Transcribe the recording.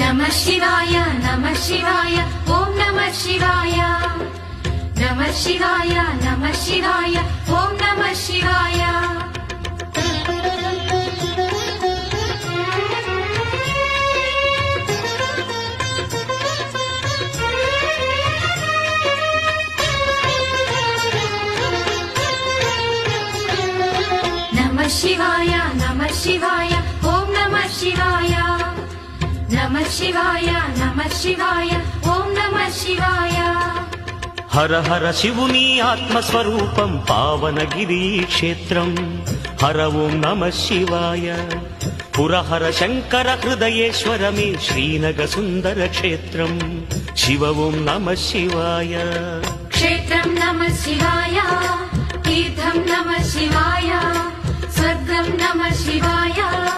नमः शिवाय नमः शिवाय ॐ नमः शिवाय नमः शिवाय नमः शिवाय ॐ नमः शिवाय नमः शिवाय नमः शिवाय ॐ नमः शिवाय नमः शिवाय नमः शिवाय ॐ नमः शिवाय हर हर शिवुनी आत्मस्वरूपं पावनगिरी क्षेत्रं हर ओं नमः शिवाय पुरहर शंकर हृदयेश्वर मे श्रीनग सुंदर क्षेत्रं शिव ओं नमः शिवाय क्षेत्रं नमः शिवाय तीर्थं नमः शिवाय स्वर्गं नमः शिवाय